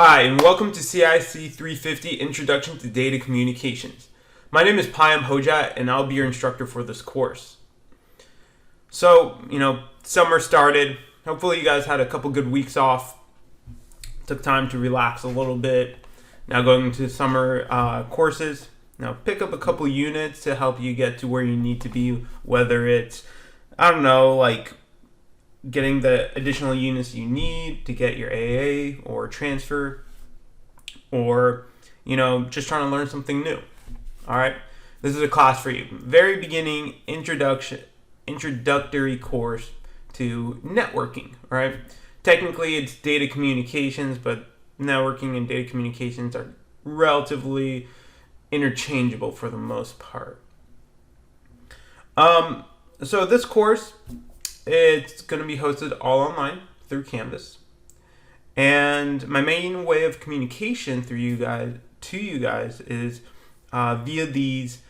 Hi, and welcome to CISC 350 Introduction to Data Communications. My name is Payam Hojat, and I'll be your instructor for this course. So, summer started. Hopefully you guys had a couple good weeks off. Took time to relax a little bit. Now going into summer courses. Now pick up a couple units to help you get to where you need to be, whether it's, getting the additional units you need to get your AA or transfer, or just trying to learn something new. All right, this is a class for you. Very beginning introductory course to networking. All right, technically it's data communications, but networking and data communications are relatively interchangeable for the most part. So this course, it's going to be hosted all online through Canvas. And my main way of communication to you guys is via these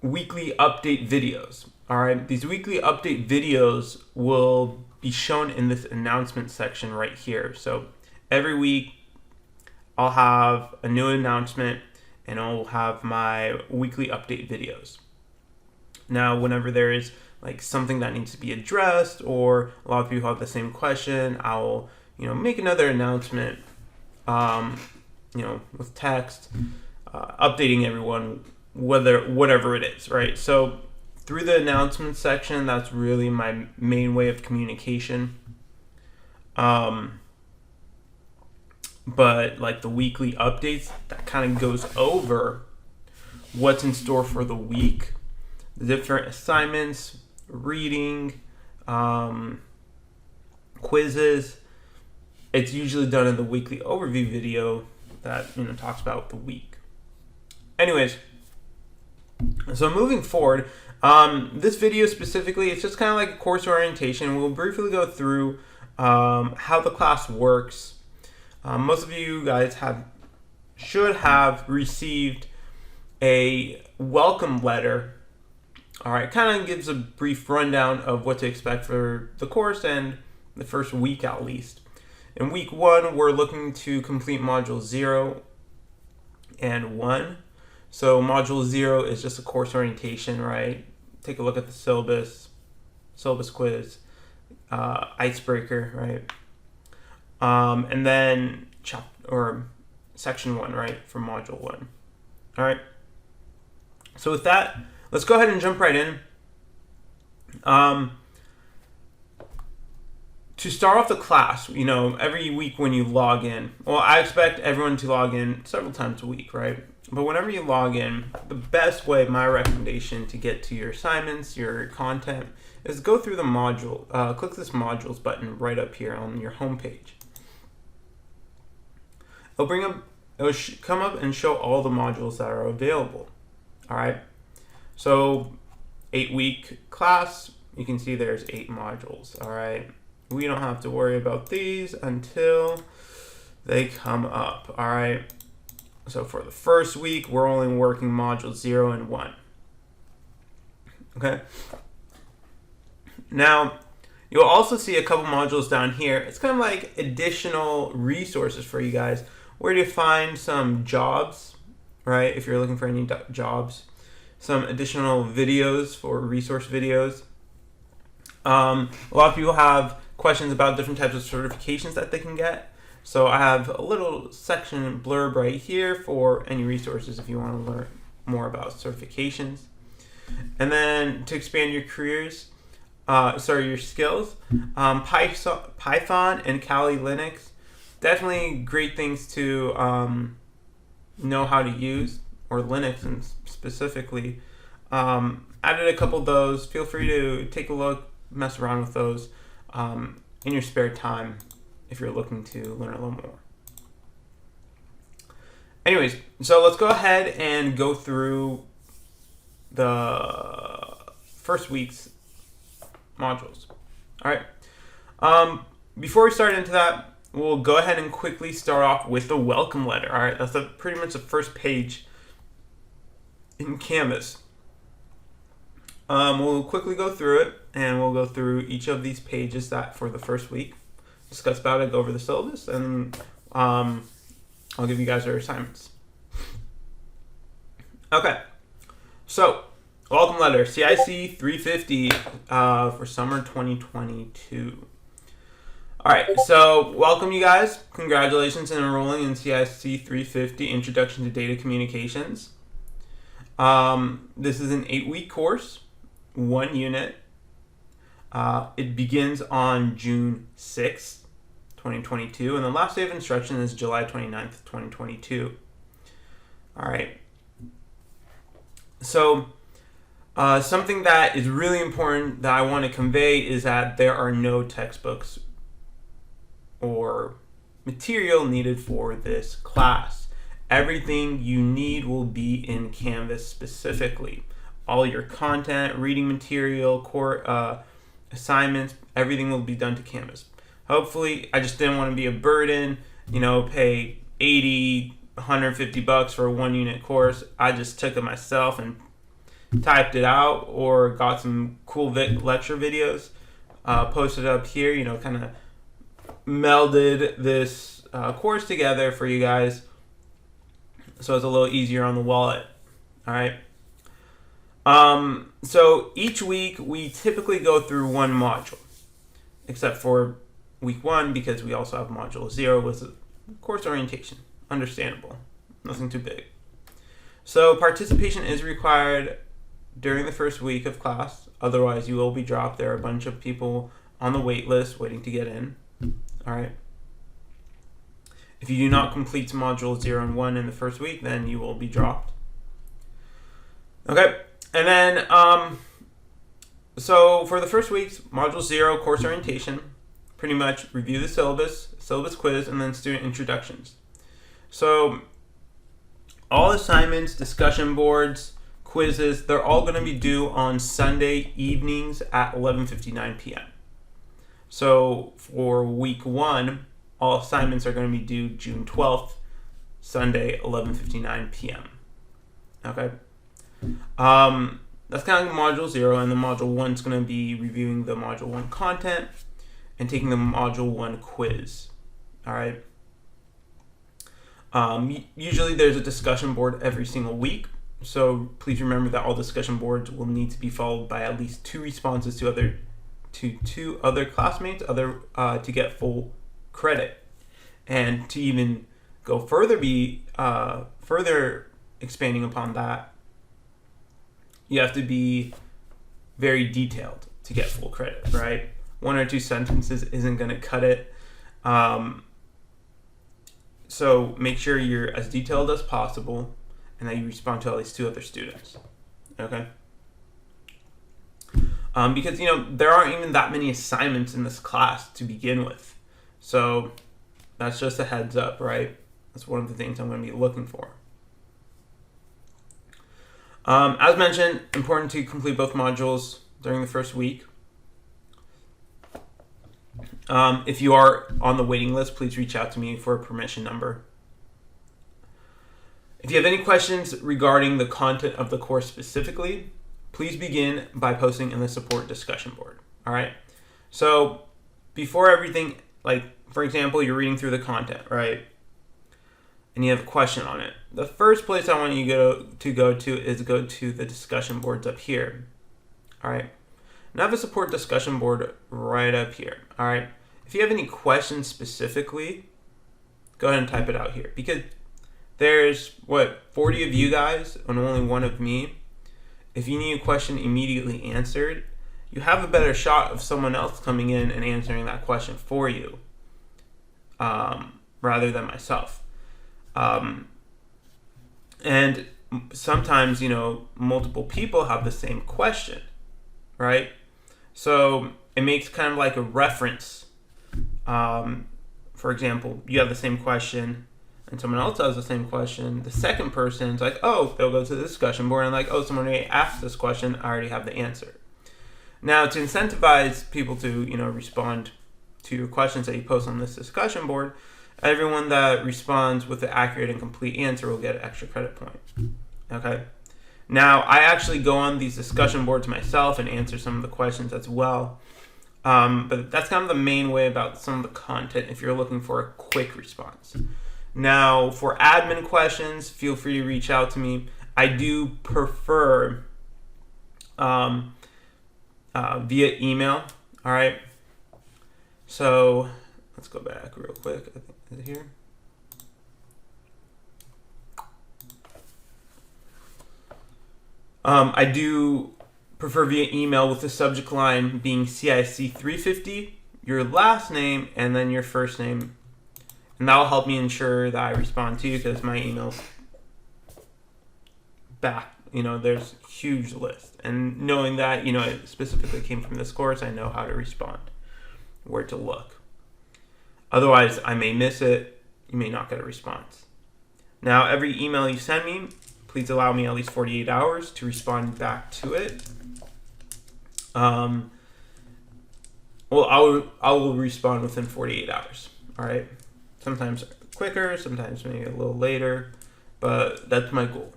weekly update videos. All right, these weekly update videos will be shown in this announcement section right here. So every week I'll have a new announcement and I'll have my weekly update videos. Now, whenever there is something that needs to be addressed, or a lot of people have the same question, I'll make another announcement with text, updating everyone, whatever it is, right? So through the announcement section, that's really my main way of communication. But the weekly updates, that kind of goes over what's in store for the week, the different assignments, reading, quizzes. It's usually done in the weekly overview video that talks about the week. Anyways, so moving forward, this video specifically, it's just kind of like a course orientation. We'll briefly go through how the class works. Most of you guys should have received a welcome letter. All right, kind of gives a brief rundown of what to expect for the course and the first week at least. In week 1, we're looking to complete module 0 and 1. So module 0 is just a course orientation, right? Take a look at the syllabus quiz, icebreaker, right? And then section 1, right, for module 1. All right. So with that, let's go ahead and jump right in. To start off the class, every week when you log in, well, I expect everyone to log in several times a week, right? But whenever you log in, the best way, my recommendation to get to your assignments, your content, is go through the module. Click this modules button right up here on your home page. It'll come up and show all the modules that are available. All right. So 8-week class, you can see there's 8 modules. All right. We don't have to worry about these until they come up. All right. So for the first week, we're only working modules 0 and 1. Okay. Now, you'll also see a couple modules down here. It's kind of like additional resources for you guys, where to find some jobs, right? If you're looking for any jobs. Some additional videos for resource videos. A lot of people have questions about different types of certifications that they can get. So I have a little section blurb right here for any resources if you want to learn more about certifications. And then to expand your your skills, Python and Kali Linux, definitely great things to know how to use, or Linux and specifically. Added a couple of those. Feel free to take a look, mess around with those in your spare time if you're looking to learn a little more. Anyways, so let's go ahead and go through the first week's modules. All right. Before we start into that, we'll go ahead and quickly start off with the welcome letter. All right, that's pretty much the first page in Canvas. We'll quickly go through it, and we'll go through each of these pages that for the first week, discuss about it, go over the syllabus, and I'll give you guys their assignments. Okay, so welcome letter, CISC 350 for summer 2022. All right, so welcome you guys. Congratulations on enrolling in CISC 350, Introduction to Data Communications. This is an 8-week course, 1 unit. It begins on June 6th, 2022, and the last day of instruction is July 29th, 2022. All right. So, something that is really important that I want to convey is that there are no textbooks or material needed for this class. Everything you need will be in Canvas specifically. All your content, reading material, core assignments, everything will be done to Canvas. Hopefully, I just didn't want to be a burden, pay $80, $150 for a 1 unit course. I just took it myself and typed it out or got some cool lecture videos, posted up here, kind of melded this course together for you guys so it's a little easier on the wallet. All right. So each week we typically go through one module, except for week 1 because we also have module 0 with course orientation. Understandable. Nothing too big. So participation is required during the first week of class. Otherwise, you will be dropped. There are a bunch of people on the wait list waiting to get in. All right. If you do not complete module 0 and 1 in the first week, then you will be dropped. Okay. And then, so for the first week's module 0, course orientation, pretty much review the syllabus quiz, and then student introductions. So all assignments, discussion boards, quizzes, they're all going to be due on Sunday evenings at 11:59 p.m. So for week 1, all assignments are going to be due June 12th, Sunday, 11:59 p.m. Okay. That's kind of module 0, and the module 1 is going to be reviewing the module 1 content and taking the module 1 quiz. All right. Usually there's a discussion board every single week, so please remember that all discussion boards will need to be followed by at least 2 responses to two other classmates to get full credit. And to even go further expanding upon that, you have to be very detailed to get full credit, right? 1 or 2 sentences isn't going to cut it. So make sure you're as detailed as possible and that you respond to at least 2 other students. Okay? Because, there aren't even that many assignments in this class to begin with. So that's just a heads up, right? That's one of the things I'm going to be looking for. As mentioned, important to complete both modules during the first week. If you are on the waiting list, please reach out to me for a permission number. If you have any questions regarding the content of the course specifically, please begin by posting in the support discussion board. All right. So before everything, like for example, you're reading through the content, right? And you have a question on it. The first place I want you to go to the discussion boards up here. All right. And I have a support discussion board right up here. All right. If you have any questions specifically, go ahead and type it out here, because there's 40 of you guys and only 1 of me. If you need a question immediately answered, you have a better shot of someone else coming in and answering that question for you, rather than myself. And sometimes, multiple people have the same question, right? So it makes kind of like a reference. For example, you have the same question and someone else has the same question. The second person's like, oh, they'll go to the discussion board and like, oh, someone already asked this question. I already have the answer. Now, to incentivize people to, respond to your questions that you post on this discussion board, everyone that responds with the accurate and complete answer will get an extra credit point. Okay. Now, I actually go on these discussion boards myself and answer some of the questions as well. But that's kind of the main way about some of the content if you're looking for a quick response. Now, for admin questions, feel free to reach out to me. I do prefer via email. All right. So let's go back real quick. I think is it here. I do prefer via email with the subject line being CISC 350, your last name, and then your first name. And that will help me ensure that I respond to you because my email's back. There's a huge list. And knowing that, it specifically came from this course, I know how to respond, where to look. Otherwise, I may miss it. You may not get a response. Now, every email you send me, please allow me at least 48 hours to respond back to it. I will respond within 48 hours. All right. Sometimes quicker, sometimes maybe a little later, but that's my goal.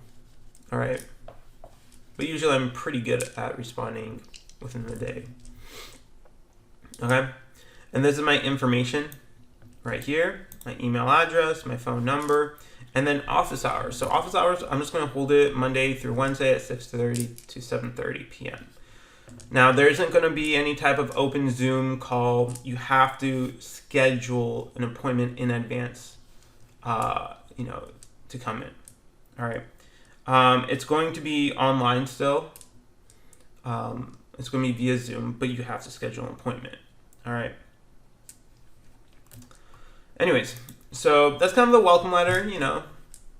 All right. But usually I'm pretty good at responding within the day. Okay. And this is my information right here, my email address, my phone number, and then office hours. So office hours, I'm just going to hold it Monday through Wednesday at 6:30 to 7:30 p.m. Now, there isn't going to be any type of open Zoom call. You have to schedule an appointment in advance, to come in. All right. It's going to be online still. It's going to be via Zoom, but you have to schedule an appointment. All right. Anyways, so that's kind of the welcome letter,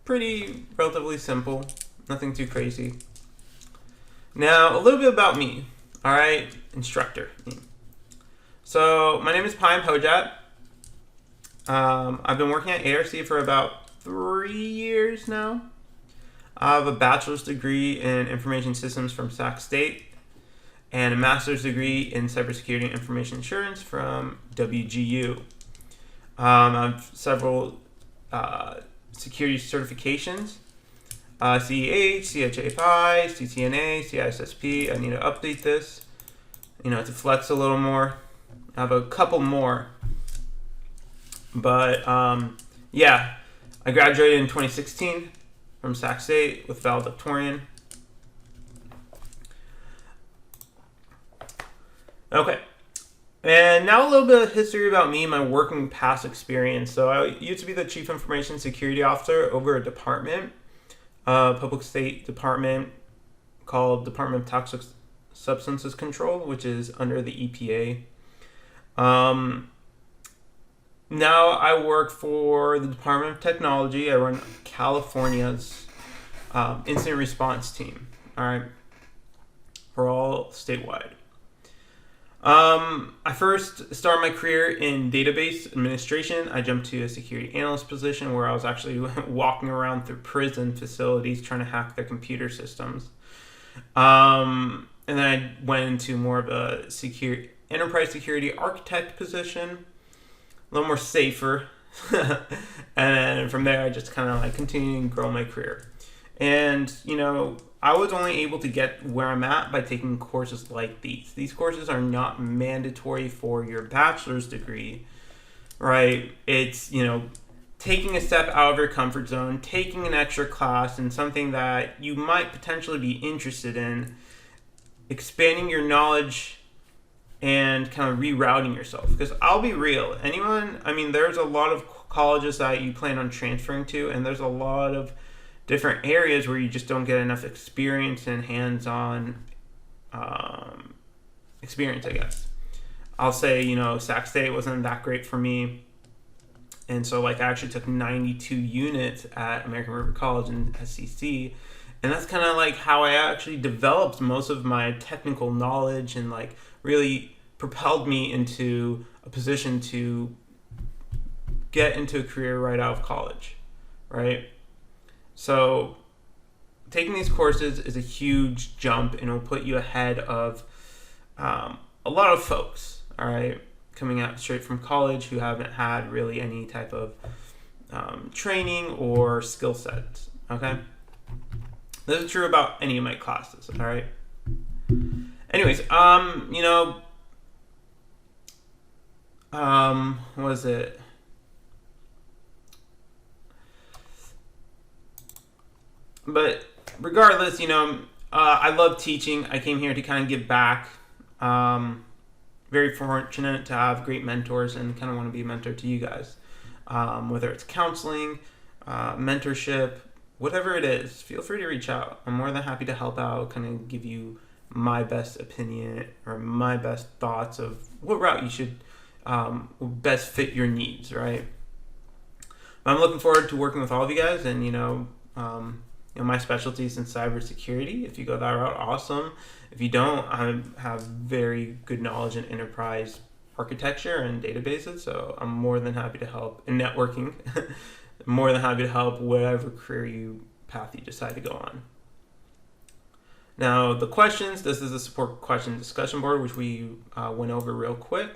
pretty relatively simple, nothing too crazy. Now, a little bit about me, all right, instructor. So, my name is Payam Hojat. I've been working at ARC for about 3 years now. I have a bachelor's degree in information systems from Sac State and a master's degree in cybersecurity and information assurance from WGU. I have several security certifications, CEH, CHA-PI, CCNA, CISSP. I need to update this, to flex a little more. I have a couple more. But, I graduated in 2016 from Sac State with valedictorian. Okay. And now a little bit of history about me and my working past experience. So I used to be the Chief Information Security Officer over a department, public state department called Department of Toxic Substances Control, which is under the EPA. Now I work for the Department of Technology. I run California's incident response team, all right, for all statewide. I first started my career in database administration. I jumped to a security analyst position where I was actually walking around through prison facilities trying to hack their computer systems. And then I went into more of a enterprise security architect position, a little more safer. And from there, I just kind of continued to grow my career. And, I was only able to get where I'm at by taking courses like these. These courses are not mandatory for your bachelor's degree, right? It's, taking a step out of your comfort zone, taking an extra class in something that you might potentially be interested in, expanding your knowledge, and kind of rerouting yourself. Because I'll be real, there's a lot of colleges that you plan on transferring to, and there's a lot of different areas where you just don't get enough experience and hands-on experience, I guess. I'll say, Sac State wasn't that great for me. And so, I actually took 92 units at American River College in SCC. And that's kind of how I actually developed most of my technical knowledge and really propelled me into a position to get into a career right out of college, right? So taking these courses is a huge jump, and it'll put you ahead of a lot of folks, all right, coming out straight from college who haven't had really any type of training or skill sets, okay? This is true about any of my classes, all right? Anyways, Was it? But regardless, I love teaching. I came here to kind of give back. Very fortunate to have great mentors and kind of want to be a mentor to you guys. Whether it's counseling, mentorship, whatever it is, feel free to reach out. I'm more than happy to help out, kind of give you my best opinion or my best thoughts of what route you should best fit your needs, right? I'm looking forward to working with all of you guys, and my specialty is in cybersecurity. If you go that route, awesome. If you don't, I have very good knowledge in enterprise architecture and databases, so I'm more than happy to help in networking. More than happy to help whatever career path you decide to go on. Now, the questions, this is a support question discussion board, which we went over real quick.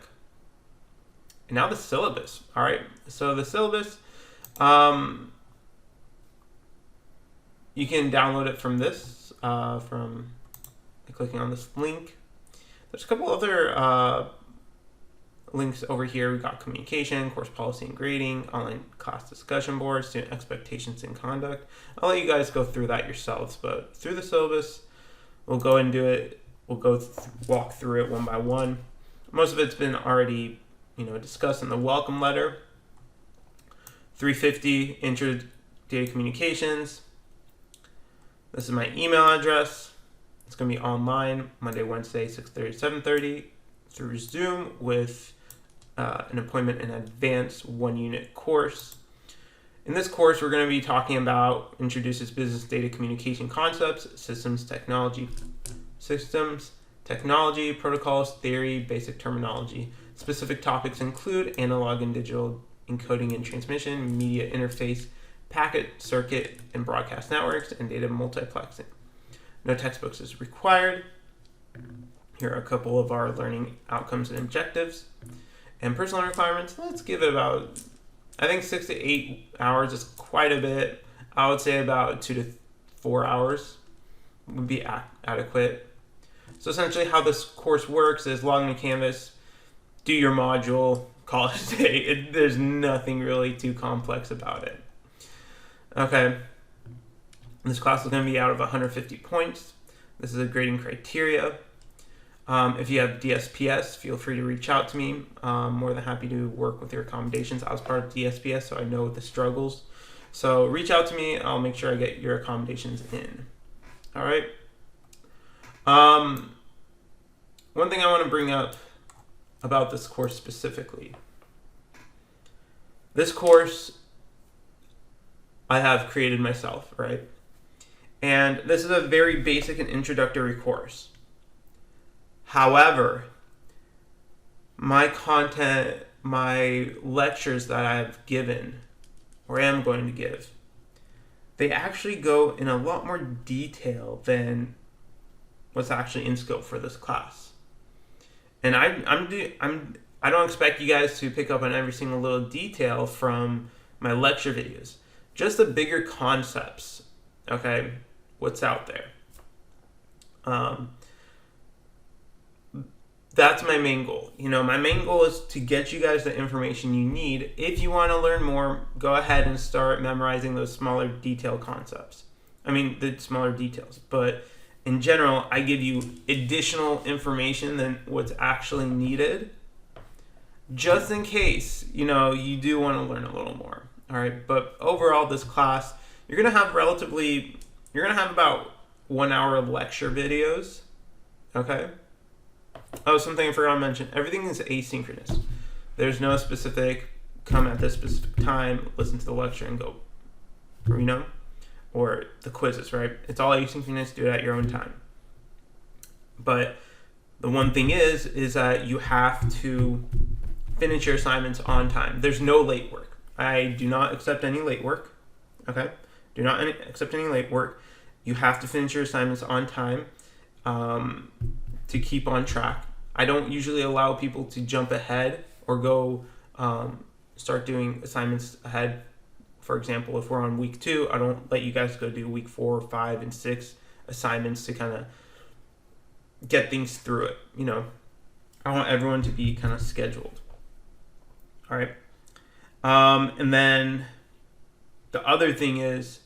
And now the syllabus. All right, so the syllabus, you can download it from this, from clicking on this link. There's a couple other links over here. We've got communication, course policy and grading, online class discussion board, student expectations and conduct. I'll let you guys go through that yourselves, but through the syllabus, we'll go and do it. We'll walk through it one by one. Most of it's been already, discussed in the welcome letter. 350, intro to data communications. This is my email address. It's going to be online Monday, Wednesday, 6:30 to 7:30 through Zoom with an appointment in advance 1-unit course. In this course, we're going to be talking about introduces business data communication concepts, systems, technology, protocols, theory, basic terminology. Specific topics include analog and digital encoding and transmission, media interface, packet, circuit, and broadcast networks, and data multiplexing. No textbooks is required. Here are a couple of our learning outcomes and objectives. And personal requirements, let's give it about, I think 6 to 8 hours is quite a bit. I would say about 2 to 4 hours would be adequate. So essentially how this course works is log into Canvas, do your module, call it a day. There's nothing really too complex about it. Okay, this class is going to be out of 150 points. This is a grading criteria. If you have DSPS, feel free to reach out to me. More than happy to work with your accommodations. I was part of DSPS, so I know the struggles. So reach out to me. I'll make sure I get your accommodations in. All right. One thing I want to bring up about this course specifically. This course I have created myself, right? And this is a very basic and introductory course. However, my content, my lectures that I've given or am going to give, they actually go in a lot more detail than what's actually in scope for this class. And I don't expect you guys to pick up on every single little detail from my lecture videos. Just the bigger concepts, okay? What's out there. That's my main goal. My main goal is to get you guys the information you need. If you want to learn more, go ahead and start memorizing those smaller detail concepts. The smaller details. But in general, I give you additional information than what's actually needed, just in case, you do want to learn a little more. All right. But overall, this class, you're going to have about 1 hour of lecture videos. Okay. Oh, something I forgot to mention. Everything is asynchronous. There's no specific come at this specific time, listen to the lecture and go, or the quizzes, right? It's all asynchronous. Do it at your own time. But the one thing is that you have to finish your assignments on time. There's no late work. I do not accept any late work. Okay? Do not accept any late work. You have to finish your assignments on time. To keep on track. I don't usually allow people to jump ahead or go start doing assignments ahead. For example, if we're on week 2, I don't let you guys go do week 4, 5, and 6 assignments to kind of get things through it. I want everyone to be kind of scheduled. All right. And then the other thing is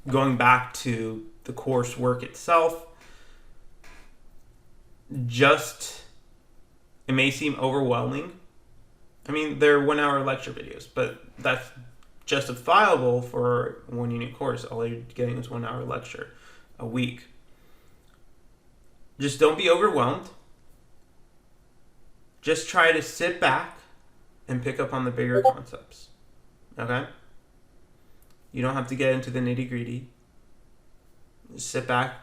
going back to the coursework itself, it may seem overwhelming. I mean, they're 1 hour lecture videos, but that's justifiable for 1 unit course. All you're getting is 1 hour lecture a week. Just don't be overwhelmed. Just try to sit back and pick up on the bigger concepts. Okay? You don't have to get into the nitty gritty. Just sit back.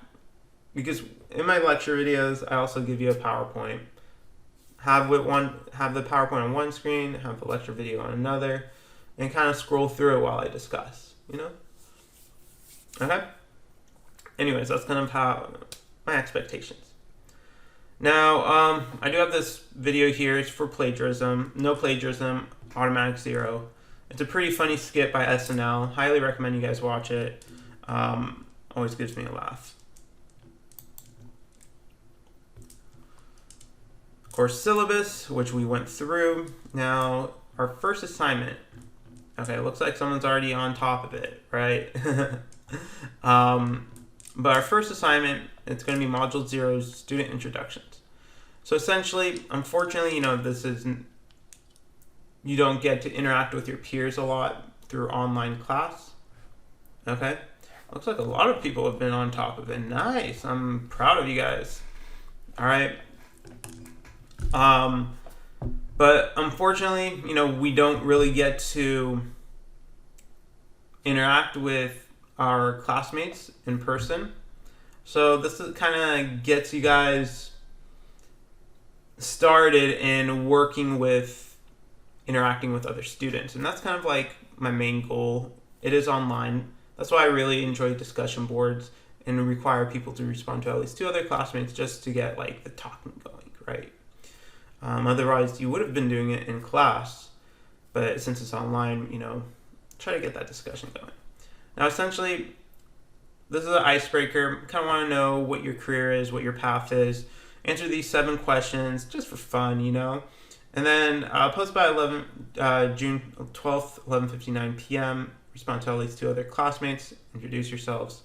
Because in my lecture videos, I also give you a PowerPoint. Have the PowerPoint on one screen, have the lecture video on another, and kind of scroll through it while I discuss, Okay? Anyways, that's kind of how my expectations. Now, I do have this video here. It's for plagiarism. No plagiarism, automatic 0. It's a pretty funny skit by SNL. Highly recommend you guys watch it. Always gives me a laugh. Course syllabus, which we went through. Now, our first assignment. Okay, it looks like someone's already on top of it, right? But our first assignment, it's going to be Module 0's Student Introductions. So essentially, unfortunately, you don't get to interact with your peers a lot through online class. Okay? Looks like a lot of people have been on top of it. Nice. I'm proud of you guys. All right. But unfortunately, we don't really get to interact with our classmates in person. So this kind of gets you guys started in interacting with other students. And that's kind of like my main goal. It is online. That's why I really enjoy discussion boards and require people to respond to at least 2 other classmates just to get the talking going, right? Otherwise, you would have been doing it in class, but since it's online, try to get that discussion going. Now, essentially, this is an icebreaker. Kind of want to know what your career is, what your path is. Answer these 7 questions just for fun, And then post by June 12th, 11:59 p.m. Respond to at least 2 other classmates. Introduce yourselves.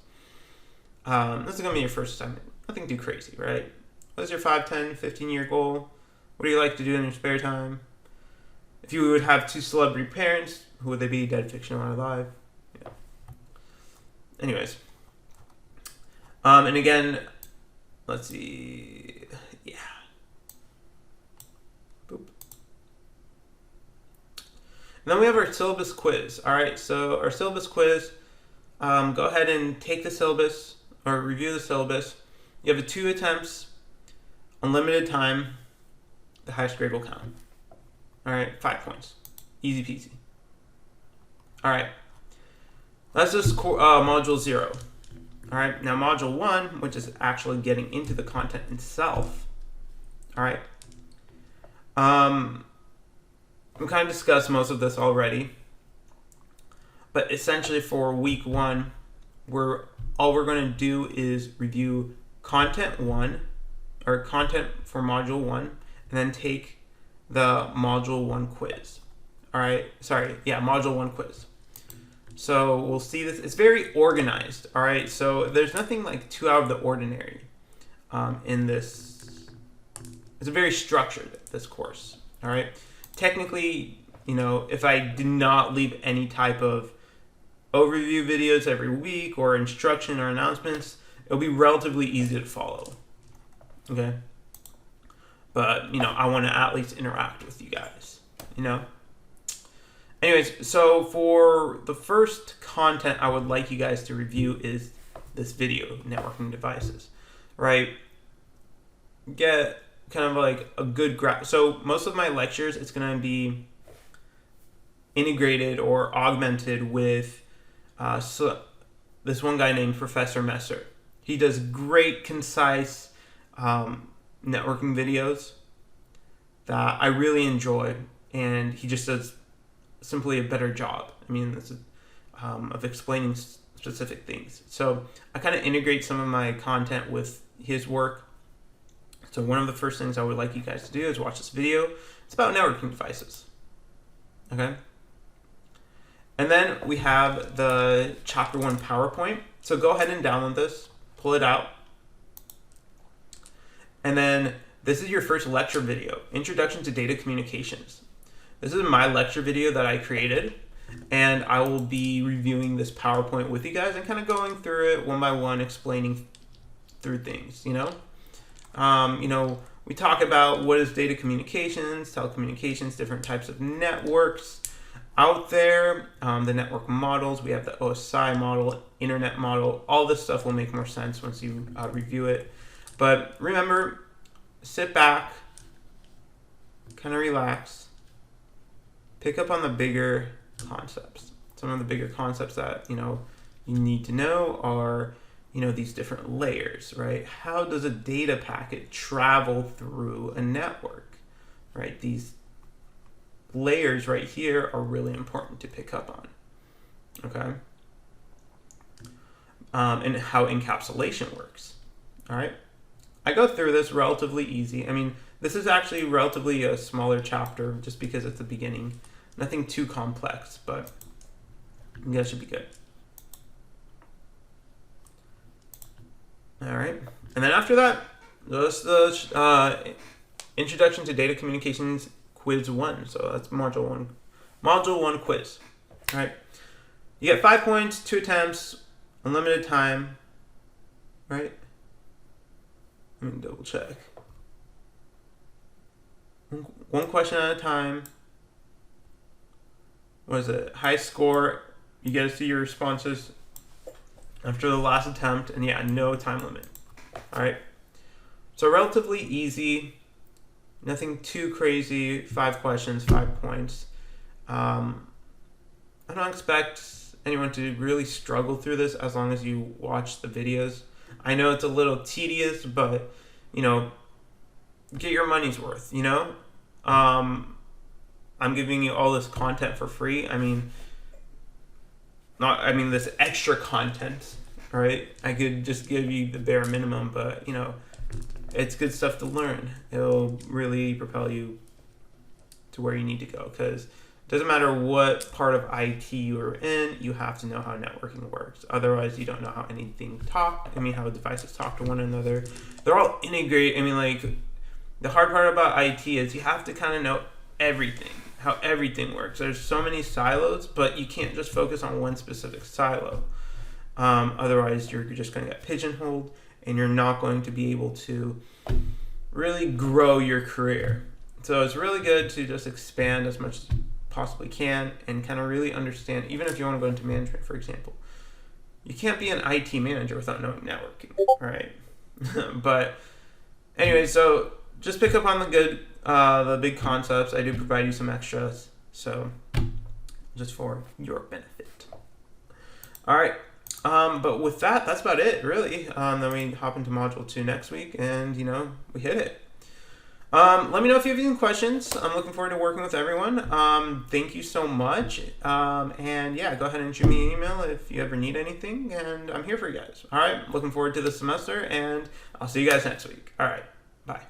This is going to be your first assignment. Nothing too crazy, right? What is your 5, 10, 15-year goal? What do you like to do in your spare time? If you would have 2 celebrity parents, who would they be? Dead, fictional, or alive? Yeah. Anyways. And again, let's see. Yeah. Boop. And then we have our syllabus quiz. All right, so our syllabus quiz, go ahead and take the syllabus or review the syllabus. You have 2 attempts, unlimited time. The highest grade will count. All right, 5 points. Easy peasy. All right. That's just Module 0. All right, now Module 1, which is actually getting into the content itself. All right. We kind of discussed most of this already. But essentially for week 1, all we're going to do is review content 1, or content for Module 1, and then take the Module 1 quiz. All right, Module 1 quiz. So we'll see this. It's very organized, all right? So there's nothing too out of the ordinary in this. It's very structured, this course, all right? Technically, if I did not leave any type of overview videos every week or instruction or announcements, it'll be relatively easy to follow, okay? But, I want to at least interact with you guys, Anyways, so for the first content I would like you guys to review is this video, networking devices, right? Get kind of a good grasp. So most of my lectures, it's going to be integrated or augmented with this one guy named Professor Messer. He does great, concise networking videos that I really enjoy, and he just does simply a better job. Of explaining specific things. So I kind of integrate some of my content with his work. So one of the first things I would like you guys to do is watch this video. It's about networking devices. Okay? And then we have the Chapter 1 PowerPoint. So go ahead and download this, pull it out. And then this is your first lecture video, Introduction to Data Communications. This is my lecture video that I created, and I will be reviewing this PowerPoint with you guys and kind of going through it one by one, explaining through things, you know? We talk about what is data communications, telecommunications, different types of networks out there, the network models. We have the OSI model, internet model. All this stuff will make more sense once you review it. But remember, sit back, kind of relax, pick up on the bigger concepts. Some of the bigger concepts that, you need to know are, these different layers, right? How does a data packet travel through a network, right? These layers right here are really important to pick up on, okay? And how encapsulation works, all right? I go through this relatively easy. I mean, this is actually relatively a smaller chapter just because it's the beginning. Nothing too complex, but you guys should be good. All right, and then after that, just the Introduction to Data Communications Quiz 1. So that's Module 1 quiz. All right, you get 5 points, 2 attempts, unlimited time, right? Let me double check. One question at a time. What is it? High score. You get to see your responses after the last attempt, and yeah, no time limit. All right. So relatively easy. Nothing too crazy. 5 questions, 5 points. I don't expect anyone to really struggle through this as long as you watch the videos. I know it's a little tedious, but, get your money's worth, I'm giving you all this content for free. This extra content, right? I could just give you the bare minimum, but, it's good stuff to learn. It'll really propel you to where you need to go, because it doesn't matter what part of IT you are in, you have to know how networking works. Otherwise, you don't know how how devices talk to one another. They're all integrated. The hard part about IT is you have to kind of know everything, how everything works. There's so many silos, but you can't just focus on one specific silo. Otherwise, you're just going to get pigeonholed, and you're not going to be able to really grow your career. So it's really good to just expand as much as you possibly can and kind of really understand, even if you want to go into management, for example. You can't be an IT manager without knowing networking, right? But anyway, so just pick up on the big concepts. I do provide you some extras, so just for your benefit. All right. But with that, that's about it, really. Then we hop into Module 2 next week, and, we hit it. Let me know if you have any questions. I'm looking forward to working with everyone. Thank you so much. And, yeah, go ahead and shoot me an email if you ever need anything, and I'm here for you guys. All right, looking forward to the semester, and I'll see you guys next week. All right, bye.